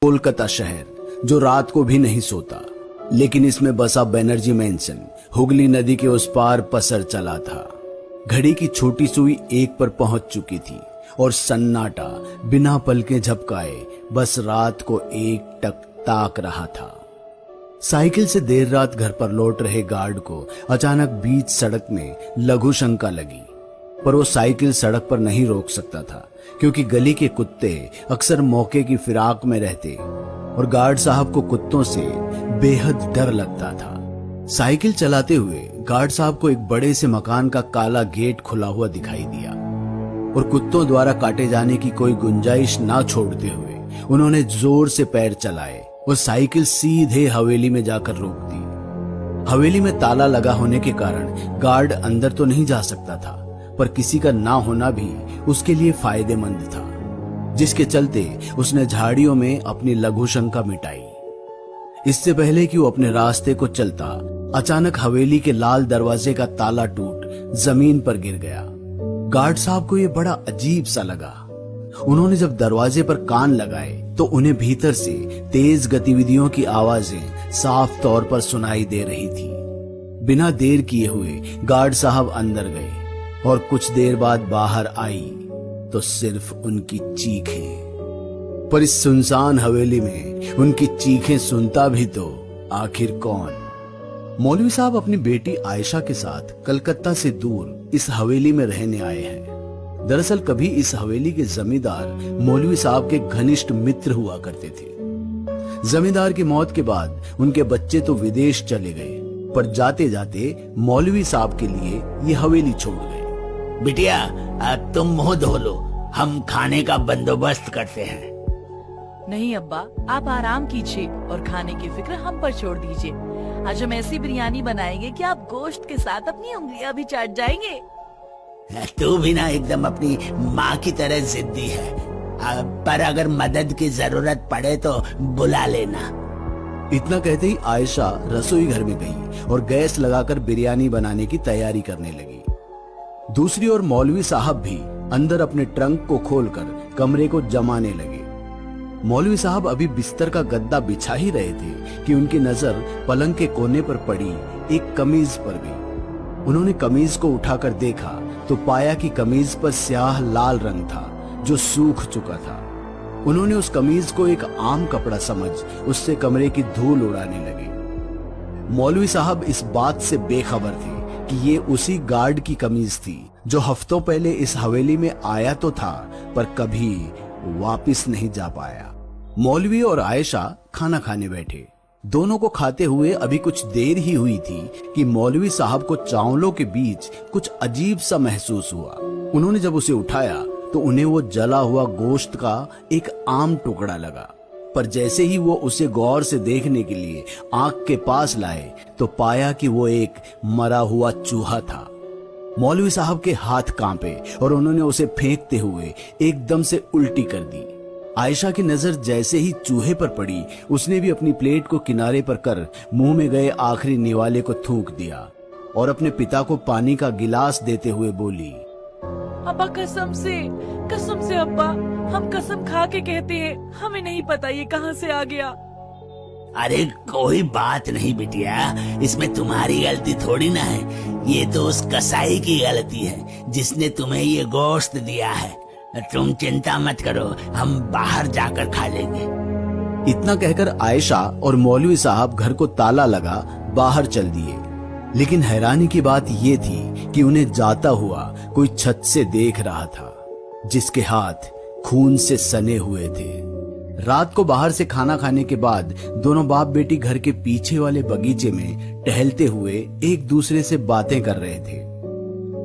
कोलकाता शहर जो रात को भी नहीं सोता, लेकिन इसमें बसा बनर्जी मैंसन हुगली नदी के उस पार पसर चला था। घड़ी की छोटी सुई 1 पर पहुंच चुकी थी और सन्नाटा बिना पलकें झपकाए बस रात को एकटक ताक रहा था। साइकिल से देर रात घर पर लौट रहे गार्ड को अचानक बीच सड़क में लघु शंका लगी, पर वो साइकिल सड़क पर नहीं रोक सकता था क्योंकि गली के कुत्ते अक्सर मौके की फिराक में रहते और गार्ड साहब को कुत्तों से बेहद डर लगता था। साइकिल चलाते हुए गार्ड साहब को एक बड़े से मकान का काला गेट खुला हुआ दिखाई दिया और कुत्तों द्वारा काटे जाने की कोई गुंजाइश ना छोड़ते हुए उन्होंने जोर से पैर चलाए और साइकिल सीधे हवेली में जाकर रोक दी। हवेली में ताला लगा होने के कारण गार्ड अंदर तो नहीं जा सकता था, पर किसी का ना होना भी उसके लिए फायदेमंद था, जिसके चलते उसने झाड़ियों में अपनी लघु शंका मिटाई। इससे पहले कि वो अपने रास्ते को चलता, अचानक हवेली के लाल दरवाजे का ताला टूट जमीन पर गिर गया। गार्ड साहब को यह बड़ा अजीब सा लगा। उन्होंने जब दरवाजे पर कान लगाए तो उन्हें भीतर से तेज गतिविधियों की आवाजें साफ तौर पर सुनाई दे रही थी। बिना देर किए हुए गार्ड साहब अंदर गए और कुछ देर बाद बाहर आई तो सिर्फ उनकी चीखें। पर इस सुनसान हवेली में उनकी चीखें सुनता भी तो आखिर कौन? मौलवी साहब अपनी बेटी आयशा के साथ कलकत्ता से दूर इस हवेली में रहने आए हैं। दरअसल कभी इस हवेली के जमींदार मौलवी साहब के घनिष्ठ मित्र हुआ करते थे। जमींदार की मौत के बाद उनके बच्चे तो विदेश चले गए, पर जाते जाते मौलवी साहब के लिए ये हवेली छोड़ गए। बिटिया तुम मुंह धो लो, हम खाने का बंदोबस्त करते हैं। नहीं अब्बा, आप आराम कीजिए और खाने की फिक्र हम पर छोड़ दीजिए। आज हम ऐसी बिरयानी बनाएंगे कि आप गोश्त के साथ अपनी उंगलियां भी चाट जाएंगे। तू भी ना एकदम अपनी माँ की तरह जिद्दी है, पर अगर मदद की जरूरत पड़े तो बुला लेना। इतना कहते ही आयशा रसोई घर में गई और गैस लगाकर बिरयानी बनाने की तैयारी करने लगी। दूसरी ओर मौलवी साहब भी अंदर अपने ट्रंक को खोलकर कमरे को जमाने लगे। मौलवी साहब अभी बिस्तर का गद्दा बिछा ही रहे थे कि उनकी नजर पलंग के कोने पर पड़ी एक कमीज पर गई। उन्होंने कमीज को उठाकर देखा तो पाया कि कमीज पर स्याह लाल रंग था जो सूख चुका था। उन्होंने उस कमीज को एक आम कपड़ा समझ उससे कमरे की धूल उड़ाने लगे। मौलवी साहब इस बात से बेखबर थे कि ये उसी गार्ड की कमीज थी जो हफ्तों पहले इस हवेली में आया तो था, पर कभी वापस नहीं जा पाया। मौलवी और आयशा खाना खाने बैठे। दोनों को खाते हुए अभी कुछ देर ही हुई थी कि मौलवी साहब को चावलों के बीच कुछ अजीब सा महसूस हुआ। उन्होंने जब उसे उठाया तो उन्हें वो जला हुआ गोश्त का एक आम टुकड़ा लगा, पर जैसे ही वो उसे गौर से देखने के लिए आंख के पास लाए तो पाया कि वो एक मरा हुआ चूहा था। मौलवी साहब के हाथ कांपे और उन्होंने उसे फेंकते हुए एकदम से उल्टी कर दी। आयशा की नजर जैसे ही चूहे पर पड़ी, उसने भी अपनी प्लेट को किनारे पर कर मुंह में गए आखिरी निवाले को थूक दिया और अपने पिता को पानी का गिलास देते हुए बोली, अब्बा कसम से अब्बा, हम कसम खा के कहते हैं, हमें नहीं पता ये कहां से आ गया। अरे कोई बात नहीं बिटिया, इसमें तुम्हारी गलती थोड़ी ना है, ये तो उस कसाई की गलती है जिसने तुम्हें ये गोश्त दिया है। तुम चिंता मत करो, हम बाहर जाकर खा लेंगे। इतना कहकर आयशा और मौलवी साहब घर को ताला लगा बाहर चल दिए। लेकिन हैरानी की बात ये थी कि उन्हें जाता हुआ कोई छत से देख रहा था, जिसके हाथ खून से सने हुए थे। रात को बाहर से खाना खाने के बाद दोनों बाप बेटी घर के पीछे वाले बगीचे में टहलते हुए एक दूसरे से बातें कर रहे थे।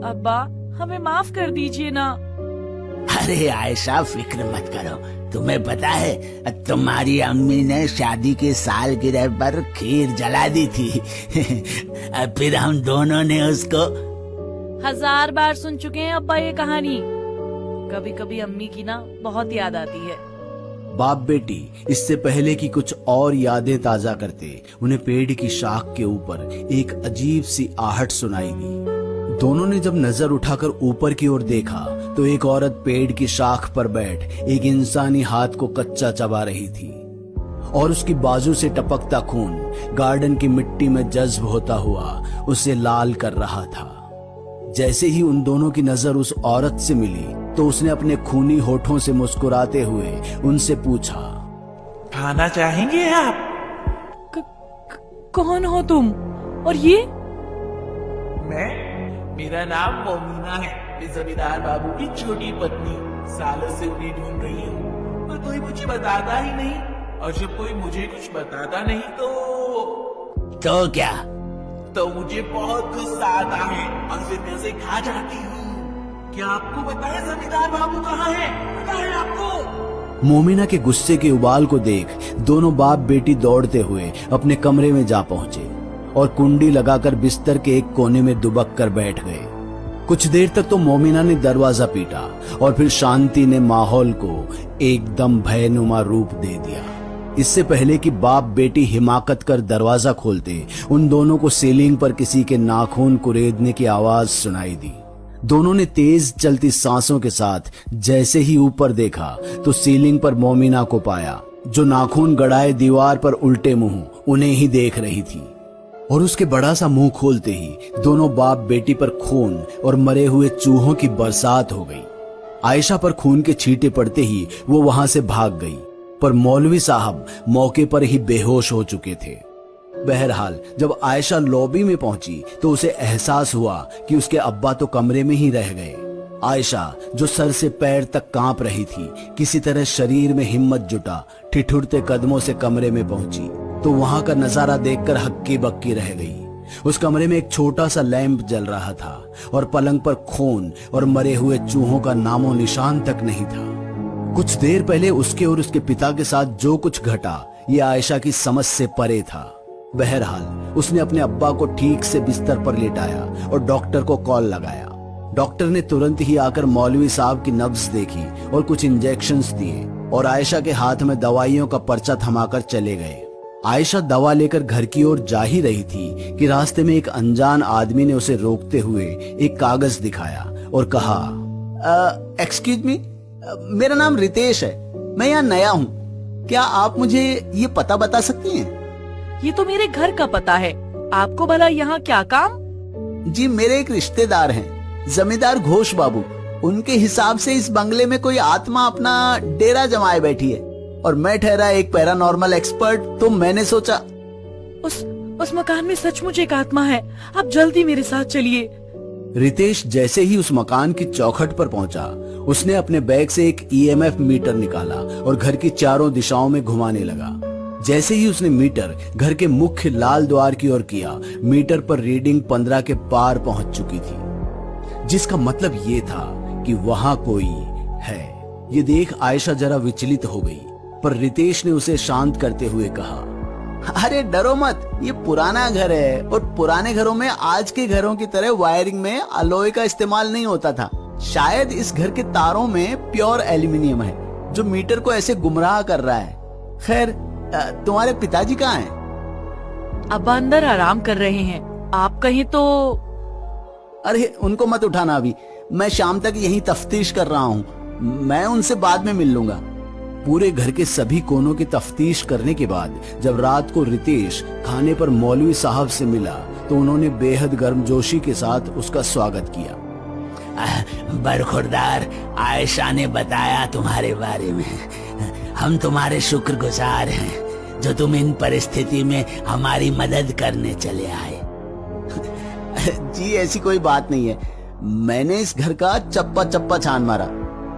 अब्बा, हमें माफ कर दीजिए ना। अरे आयशा, फिक्र मत करो, तुम्हें पता है तुम्हारी अम्मी ने शादी की सालगिरह पर खीर जला दी थी। फिर हम दोनों ने उसको 1000 बार सुन चुके हैं अब्बा ये कहानी। कभी कभी अम्मी की ना बहुत याद आती है। बाप बेटी इससे पहले कि कुछ और यादें ताजा करते, उन्हें पेड़ की शाख के ऊपर एक अजीब सी आहट सुनाई दी। दोनों ने जब नजर उठाकर ऊपर की ओर देखा तो एक औरत पेड़ की शाख पर बैठ एक इंसानी हाथ को कच्चा चबा रही थी। और उसकी बाजू से टपकता खून गार्डन की मिट्टी में जज्ब होता हुआ उसे लाल कर रहा था। जैसे ही उन दोनों की नजर उस औरत से मिली तो उसने अपने खूनी होठों से मुस्कुराते हुए उनसे पूछा, खाना चाहेंगे आप? कौन हो तुम और ये? मेरा नाम मोमिना है। मैं जमींदार बाबू की छोटी पत्नी। सालों से उन्हें ढूंढ रही हूँ पर कोई मुझे बताता ही नहीं, और जब कोई मुझे कुछ बताता नहीं तो क्या? तो मुझे बहुत गुस्सा आता है और फिर मैं उसे खा जाती हूँ। क्या आपको पता है जमींदार बाबू कहाँ है? पता है आपको? मोमिना के गुस्से के उबाल को देख दोनों बाप बेटी दौड़ते हुए अपने कमरे में जा पहुंचे और कुंडी लगाकर बिस्तर के एक कोने में दुबक कर बैठ गए। कुछ देर तक तो मोमिना ने दरवाजा पीटा और फिर शांति ने माहौल को एकदम भयनुमा रूप दे दिया। इससे पहले कि बाप बेटी हिमाकत कर दरवाजा खोलते, उन दोनों को सीलिंग पर किसी के नाखून कुरेदने की आवाज सुनाई दी। दोनों ने तेज चलती सांसों के साथ जैसे ही ऊपर देखा तो सीलिंग पर मोमिना को पाया, जो नाखून गड़ाए दीवार पर उल्टे मुंह उन्हें ही देख रही थी। और उसके बड़ा सा मुंह खोलते ही दोनों बाप बेटी पर खून और मरे हुए चूहों की बरसात हो गई। आयशा पर खून के छींटे पड़ते ही वो वहां से भाग गई, पर मौलवी साहब मौके पर ही बेहोश हो चुके थे। बहरहाल जब आयशा लॉबी में पहुंची तो उसे एहसास हुआ कि उसके अब्बा तो कमरे में ही रह गए। आयशा, जो सर से पैर तक कांप रही थी, किसी तरह शरीर में हिम्मत जुटा ठिठुरते कदमों से कमरे में पहुंची तो वहां का नजारा देखकर हक्की बक्की रह गई। उस कमरे में एक छोटा सा लैंप जल रहा था और पलंग पर खून और मरे हुए चूहों का नामो निशान तक नहीं था। कुछ देर पहले उसके और उसके पिता के साथ जो कुछ घटा ये आयशा की समझ से परे था। बहरहाल उसने अपने अब्बा को ठीक से बिस्तर पर लेटाया और डॉक्टर को कॉल लगाया। डॉक्टर ने तुरंत ही आकर मौलवी साहब की नब्ज देखी और कुछ इंजेक्शंस दिए और आयशा के हाथ में दवाइयों का पर्चा थमाकर चले गए। आयशा दवा लेकर घर की ओर जा ही रही थी कि रास्ते में एक अनजान आदमी ने उसे रोकते हुए एक कागज दिखाया और कहा, एक्सक्यूज मी, मेरा नाम रितेश है, मैं यहाँ नया हूँ। क्या आप मुझे ये पता बता सकती हैं? ये तो मेरे घर का पता है, आपको भला यहाँ क्या काम? जी, मेरे एक रिश्तेदार हैं, जमींदार घोष बाबू। उनके हिसाब से इस बंगले में कोई आत्मा अपना डेरा जमाए बैठी है और मैं ठहरा एक पैरानॉर्मल एक्सपर्ट, तो मैंने सोचा। उस मकान में सचमुच एक आत्मा है, आप जल्दी मेरे साथ चलिए। रितेश जैसे ही उस मकान की चौखट पर पहुंचा, उसने अपने बैग से एक ईएमएफ मीटर निकाला और घर की चारों दिशाओं में घुमाने लगा। जैसे ही उसने मीटर घर के मुख्य लाल द्वार की ओर किया, मीटर पर रीडिंग 15 के पार पहुंच चुकी थी, जिसका मतलब ये था कि वहां कोई है। ये देख आयशा जरा विचलित हो गई, पर रितेश ने उसे शांत करते हुए कहा, अरे डरो मत, ये पुराना घर है और पुराने घरों में आज के घरों की तरह वायरिंग में अलॉय का इस्तेमाल नहीं होता था। शायद इस घर के तारों में प्योर एल्यूमिनियम है जो मीटर को ऐसे गुमराह कर रहा है। खैर, तुम्हारे पिताजी कहाँ हैं? अब अंदर आराम कर रहे हैं, आप कहें तो। अरे उनको मत उठाना, अभी मैं शाम तक यहीं तफ्तीश कर रहा हूँ, मैं उनसे बाद में मिल लूंगा। पूरे घर के सभी कोनों की तफ्तीश करने के बाद जब रात को रितेश खाने पर मौलवी साहब से मिला तो उन्होंने बेहद गर्मजोशी के साथ उसका स्वागत किया। बरखुरदार, आयशा ने बताया तुम्हारे बारे में। हम तुम्हारे शुक्रगुजार हैं जो तुम इन परिस्थिति में हमारी मदद करने चले आए। जी ऐसी कोई बात नहीं है, मैंने इस घर का चप्पा चप्पा छान मारा,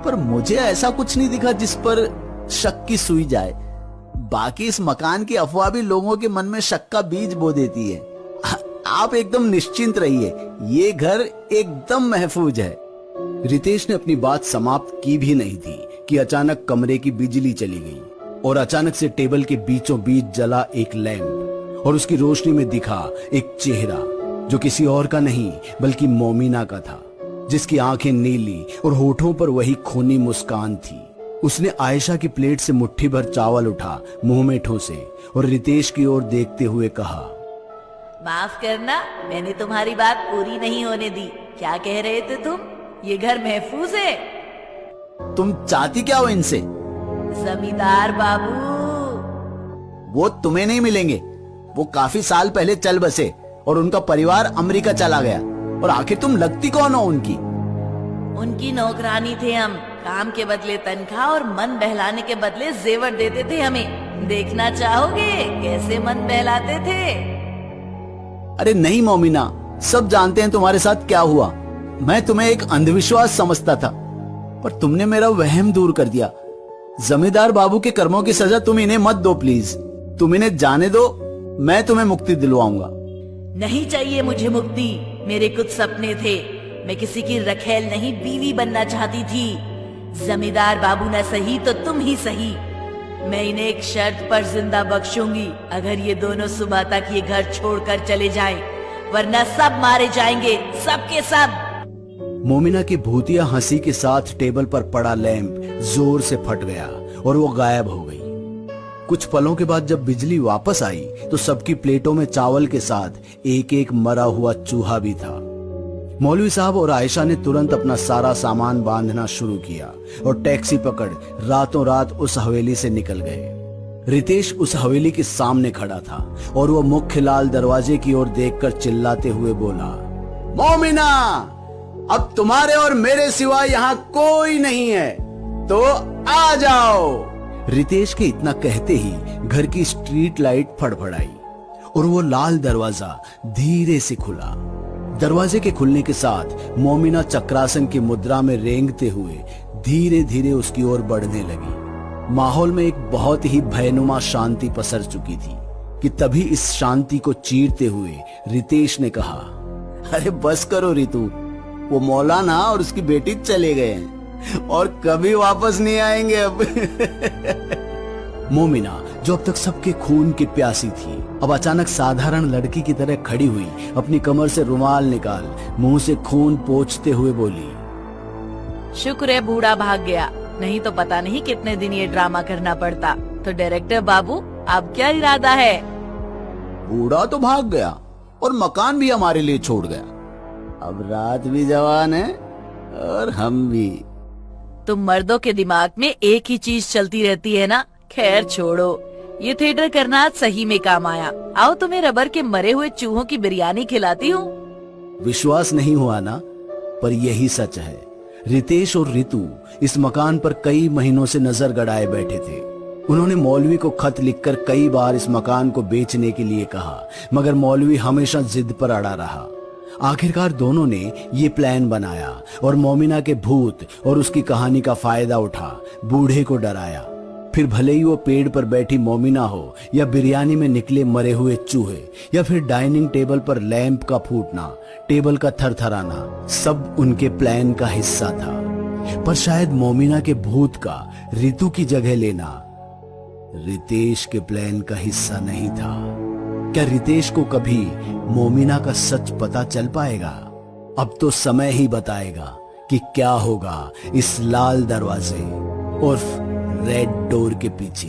पर मुझे ऐसा कुछ नहीं दिखा जिस पर शक की सुई जाए। बाकी इस मकान की अफवाह भी लोगों के मन में शक का बीज बो देती है। आप एकदम निश्चिंत रहिए, ये घर एकदम महफूज है। रितेश ने अपनी बात समाप्त की भी नहीं थी कि अचानक कमरे की बिजली चली गई और अचानक से टेबल के बीचों बीच जला एक लैंप और उसकी रोशनी में दिखा एक चेहरा जो किसी और का नहीं बल्कि मोमिना का था, जिसकी आंखें नीली और होठों पर वही खूनी मुस्कान थी। उसने आयशा की प्लेट से मुट्ठी भर चावल उठा मुंह में ठोसे और रितेश की ओर देखते हुए कहा, माफ करना, मैंने तुम्हारी बात पूरी नहीं होने दी। क्या कह रहे थे तुम? ये घर महफूज है? तुम चाहती क्या हो इनसे? जमींदार बाबू, वो तुम्हें नहीं मिलेंगे। वो काफी साल पहले चल बसे और उनका परिवार अमेरिका चला गया। और आखिर तुम लगती कौन हो उनकी? उनकी नौकरानी थे हम। काम के बदले तनख्वाह और मन बहलाने के बदले जेवर देते थे हमें। देखना चाहोगे कैसे मन बहलाते थे? अरे नहीं मोमिना, सब जानते हैं तुम्हारे साथ क्या हुआ। मैं तुम्हें एक अंधविश्वास समझता था, पर तुमने मेरा वहम दूर कर दिया। जमींदार बाबू के कर्मों की सजा तुम इन्हें मत दो प्लीज। तुम इन्हें जाने दो, मैं तुम्हें मुक्ति दिलवाऊंगा। नहीं चाहिए मुझे मुक्ति। मेरे कुछ सपने थे। मैं किसी की रखेल नहीं, बीवी बनना चाहती थी। जमींदार बाबू न सही तो तुम ही सही। मैं इन्हें एक शर्त पर जिंदा बख्शूंगी, अगर ये दोनों सुबह तक ये घर छोड़कर चले जाएं, वरना सब मारे जाएंगे, सब के सब। मोमिना की भूतिया हंसी के साथ टेबल पर पड़ा लैंप जोर से फट गया और वो गायब हो गई। कुछ पलों के बाद जब बिजली वापस आई तो सबकी प्लेटों में चावल के साथ एक एक मरा हुआ चूहा भी था। मौलवी साहब और आयशा ने तुरंत अपना सारा सामान बांधना शुरू किया और टैक्सी पकड़ रातों रात उस हवेली से निकल गए। रितेश उस हवेली के सामने खड़ा था और वो मुख्य लाल दरवाजे की ओर देखकर चिल्लाते हुए बोला, मोमिना, अब तुम्हारे और मेरे सिवा यहाँ कोई नहीं है, तो आ जाओ। रितेश के इतना कहते ही घर की स्ट्रीट लाइट फड़फड़ाई और वो लाल दरवाजा धीरे से खुला। दरवाजे के खुलने के साथ मोमिना चक्रासन की मुद्रा में रेंगते हुए धीरे धीरे उसकी ओर बढ़ने लगी। माहौल में एक बहुत ही भयनुमा शांति पसर चुकी थी कि तभी इस शांति को चीरते हुए रितेश ने कहा, अरे बस करो रितु, वो मौलाना और उसकी बेटी चले गए हैं और कभी वापस नहीं आएंगे अब। मोमिना, जो अब तक सबके खून की प्यासी थी, अब अचानक साधारण लड़की की तरह खड़ी हुई अपनी कमर से रुमाल निकाल मुंह से खून पोंछते हुए बोली, शुक्र है बूढ़ा भाग गया, नहीं तो पता नहीं कितने दिन ये ड्रामा करना पड़ता। तो डायरेक्टर बाबू, अब क्या इरादा है? बूढ़ा तो भाग गया और मकान भी हमारे लिए छोड़ गया। अब रात भी जवान है और हम भी। तुम मर्दों के दिमाग में एक ही चीज चलती रहती है ना। खैर छोड़ो, ये थिएटर करना आज सही में काम आया। आओ तुम्हें रबर के मरे हुए चूहों की बिरयानी खिलाती हूँ। विश्वास नहीं हुआ ना, पर यही सच है। रितेश और रितु इस मकान पर कई महीनों से नजर गड़ाए बैठे थे। उन्होंने मौलवी को खत लिखकर कई बार इस मकान को बेचने के लिए कहा, मगर मौलवी हमेशा जिद पर अड़ा रहा। आखिरकार दोनों ने ये प्लान बनाया और मोमिना के भूत और उसकी कहानी का फायदा उठा बूढ़े को डराया। फिर भले ही वो पेड़ पर बैठी मोमिना हो या बिरयानी में निकले मरे हुए चूहे या फिर डाइनिंग टेबल पर लैंप का फूटना, टेबल का थरथराना, सब उनके प्लान का हिस्सा था। पर शायद मोमिना के भूत का रितु की जगह लेना रितेश के प्लान का हिस्सा नहीं था। क्या रितेश को कभी मोमिना का सच पता चल पाएगा? अब तो समय ही बताएगा कि क्या होगा इस लाल दरवाजे उर्फ रेड डोर के पीछे।